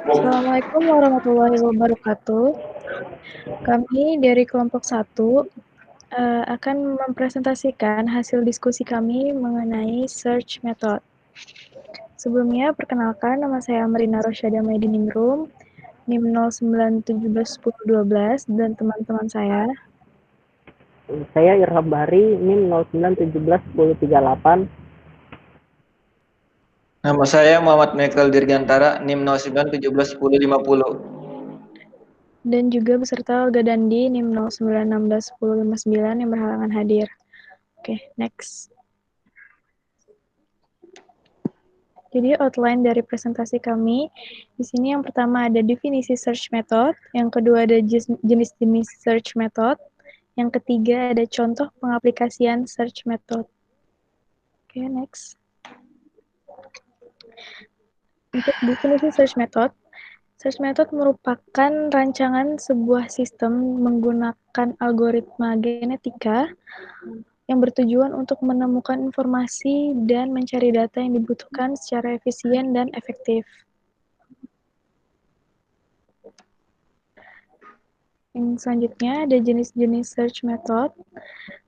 Assalamualaikum warahmatullahi wabarakatuh. Kami dari kelompok 1 akan mempresentasikan hasil diskusi kami mengenai search method. Sebelumnya, perkenalkan, nama saya Marina Rosyada Maidiningrum, NIM 09171012, dan teman-teman saya. Saya Irham Bahri, NIM 09171038. Nama saya Muhammad Michael Dirgantara, NIM 09171050. Dan juga beserta Olga Dandi, NIM 09161059 yang berhalangan hadir. Oke, next. Jadi outline dari presentasi kami, di sini yang pertama ada definisi search method, yang kedua ada jenis-jenis search method, yang ketiga ada contoh pengaplikasian search method. Oke, next. Untuk definisi search method merupakan rancangan sebuah sistem menggunakan algoritma genetika yang bertujuan untuk menemukan informasi dan mencari data yang dibutuhkan secara efisien dan efektif. Yang selanjutnya ada jenis-jenis search method.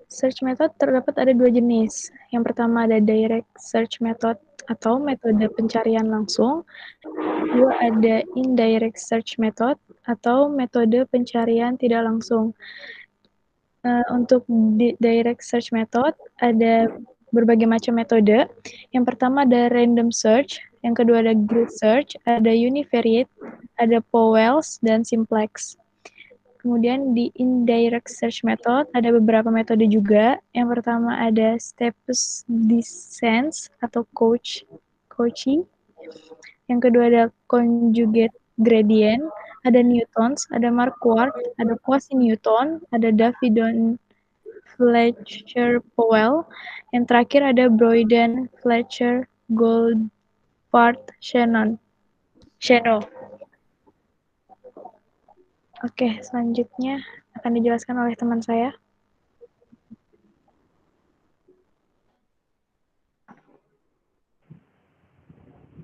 Search method terdapat ada 2 jenis. Yang pertama ada direct search method atau metode pencarian langsung. Kedua ada indirect search method atau metode pencarian tidak langsung. Untuk direct search method ada berbagai macam metode. Yang pertama ada random search, yang kedua ada grid search, ada univariate, ada Powell's, dan simplex. Kemudian di indirect search method ada beberapa metode juga. Yang pertama ada steepest descent atau Cauchy. Yang kedua ada conjugate gradient, ada Newtons, ada Marquardt, ada quasi-Newton, ada Davidson, Fletcher, Powell. Yang terakhir ada Broyden, Fletcher, Goldbart, Shannon. Oke, selanjutnya akan dijelaskan oleh teman saya.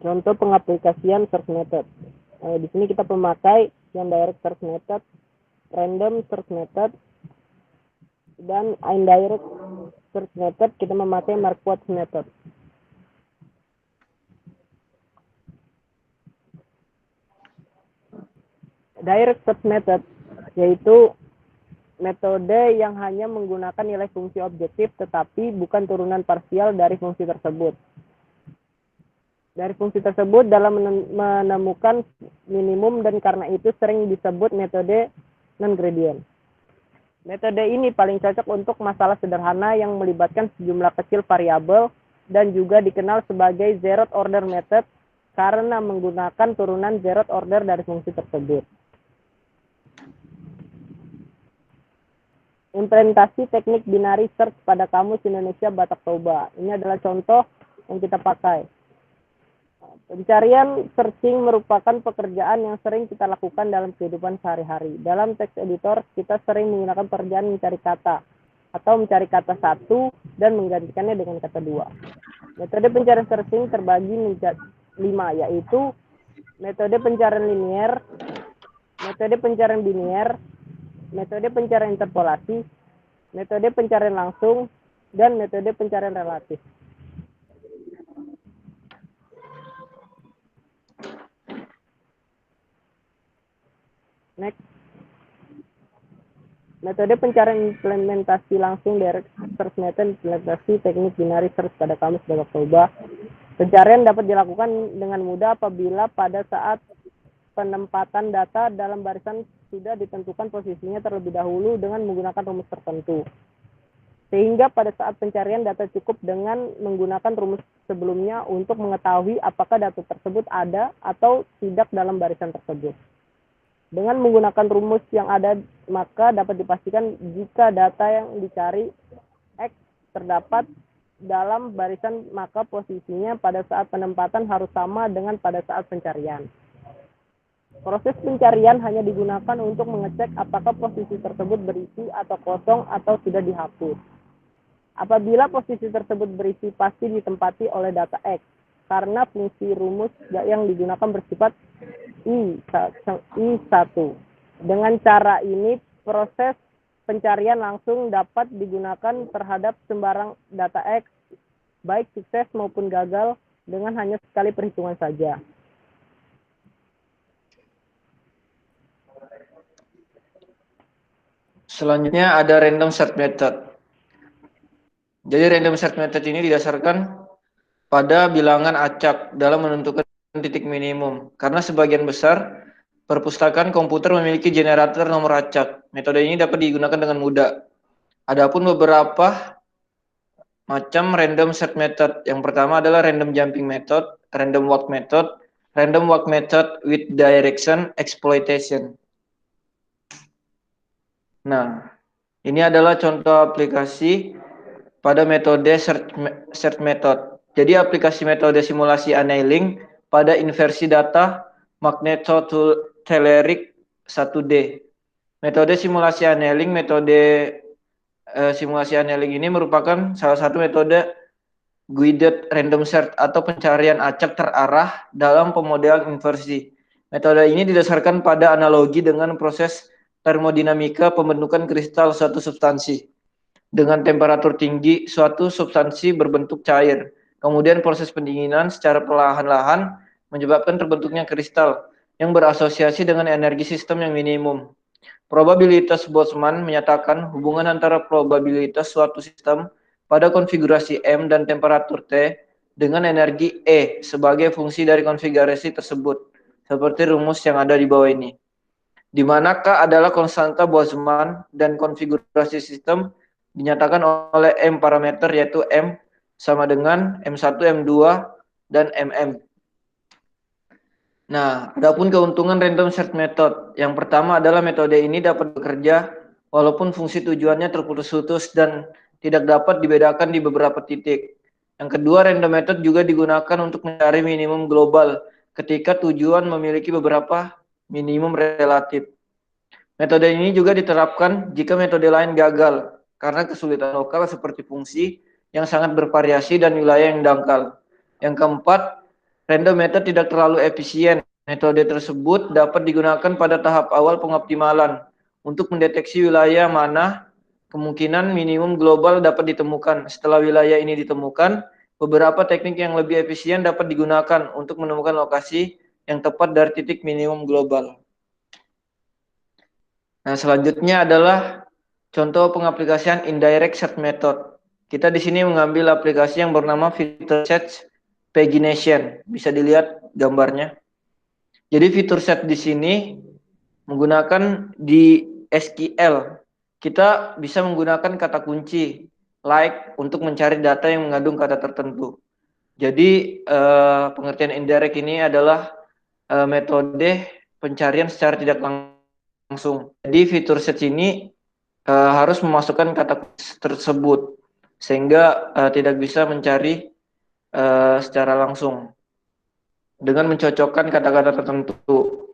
Contoh pengaplikasian search method. Di sini kita memakai yang direct search method, random search method, dan indirect search method kita memakai Marquardt method. Direct search method yaitu metode yang hanya menggunakan nilai fungsi objektif tetapi bukan turunan parsial dari fungsi tersebut. Dari fungsi tersebut dalam menemukan minimum dan karena itu sering disebut metode non-gradient. Metode ini paling cocok untuk masalah sederhana yang melibatkan sejumlah kecil variabel dan juga dikenal sebagai zeroth order method karena menggunakan turunan zeroth order dari fungsi tersebut. Implementasi teknik binary search pada Kamus Indonesia Batak Toba. Ini adalah contoh yang kita pakai. Pencarian searching merupakan pekerjaan yang sering kita lakukan dalam kehidupan sehari-hari. Dalam text editor, kita sering menggunakan pekerjaan mencari kata atau mencari kata satu dan menggantikannya dengan kata dua. Metode pencarian searching terbagi menjadi 5, yaitu metode pencarian linear, metode pencarian binier, metode pencarian interpolasi, metode pencarian langsung, dan metode pencarian relatif. Next. Metode pencarian implementasi langsung direct search method implementasi teknik binary search pada Kamus Batak Toba. Pencarian dapat dilakukan dengan mudah apabila pada saat penempatan data dalam barisan sudah ditentukan posisinya terlebih dahulu dengan menggunakan rumus tertentu. Sehingga pada saat pencarian data cukup dengan menggunakan rumus sebelumnya untuk mengetahui apakah data tersebut ada atau tidak dalam barisan tersebut. Dengan menggunakan rumus yang ada, maka dapat dipastikan jika data yang dicari X terdapat dalam barisan, maka posisinya pada saat penempatan harus sama dengan pada saat pencarian. Proses pencarian hanya digunakan untuk mengecek apakah posisi tersebut berisi atau kosong atau sudah dihapus. Apabila posisi tersebut berisi, pasti ditempati oleh data X. karena fungsi rumus yang digunakan bersifat I1. Dengan cara ini, proses pencarian langsung dapat digunakan terhadap sembarang data X, baik sukses maupun gagal, dengan hanya sekali perhitungan saja. Selanjutnya ada random search method. Jadi random search method ini didasarkan pada bilangan acak dalam menentukan titik minimum. Karena sebagian besar perpustakaan komputer memiliki generator nomor acak. Metode ini dapat digunakan dengan mudah. Adapun beberapa macam random search method. Yang pertama adalah random jumping method, random walk method with direction exploitation. Nah, ini adalah contoh aplikasi pada metode search method. Jadi aplikasi metode simulasi annealing pada inversi data magnetotelluric 1D. Metode simulasi annealing, simulasi annealing ini merupakan salah satu metode guided random search atau pencarian acak terarah dalam pemodelan inversi. Metode ini didasarkan pada analogi dengan proses termodinamika pembentukan kristal suatu substansi. Dengan temperatur tinggi, suatu substansi berbentuk cair. Kemudian proses pendinginan secara perlahan-lahan menyebabkan terbentuknya kristal yang berasosiasi dengan energi sistem yang minimum. Probabilitas Boltzmann menyatakan hubungan antara probabilitas suatu sistem pada konfigurasi M dan temperatur T dengan energi E sebagai fungsi dari konfigurasi tersebut, seperti rumus yang ada di bawah ini. Di mana K adalah konstanta Boltzmann dan konfigurasi sistem dinyatakan oleh M parameter, yaitu M sama dengan M1, M2, dan MM. Nah, adapun keuntungan random search method. Yang pertama adalah metode ini dapat bekerja walaupun fungsi tujuannya terputus-putus dan tidak dapat dibedakan di beberapa titik. Yang kedua, random method juga digunakan untuk mencari minimum global ketika tujuan memiliki beberapa minimum relatif. Metode ini juga diterapkan jika metode lain gagal, karena kesulitan lokal seperti fungsi yang sangat bervariasi dan wilayah yang dangkal. Yang keempat, random method tidak terlalu efisien. Metode tersebut dapat digunakan pada tahap awal pengoptimalan untuk mendeteksi wilayah mana kemungkinan minimum global dapat ditemukan. Setelah wilayah ini ditemukan, beberapa teknik yang lebih efisien dapat digunakan untuk menemukan lokasi yang tepat dari titik minimum global. Nah, selanjutnya adalah contoh pengaplikasian indirect search method. Kita di sini mengambil aplikasi yang bernama Feature Search Pagination. Bisa dilihat gambarnya. Jadi Feature Search di sini menggunakan di SQL. Kita bisa menggunakan kata kunci like untuk mencari data yang mengandung kata tertentu. Jadi pengertian indirect ini adalah metode pencarian secara tidak langsung. Jadi fitur search ini harus memasukkan kata tersebut sehingga tidak bisa mencari secara langsung dengan mencocokkan kata-kata tertentu.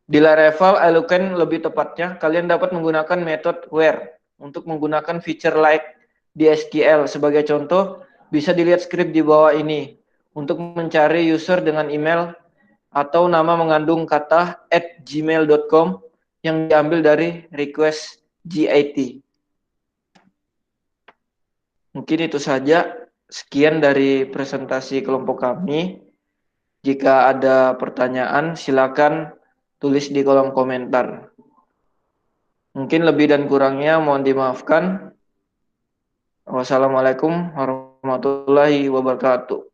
Di Laravel, Eloquent lebih tepatnya, kalian dapat menggunakan metode where untuk menggunakan feature like di SQL. Sebagai contoh, bisa dilihat skrip di bawah ini untuk mencari user dengan email atau nama mengandung kata @gmail.com yang diambil dari request GIT. Mungkin itu saja. Sekian dari presentasi kelompok kami. Jika ada pertanyaan, silakan tulis di kolom komentar. Mungkin lebih dan kurangnya mohon dimaafkan. Wassalamualaikum warahmatullahi wabarakatuh.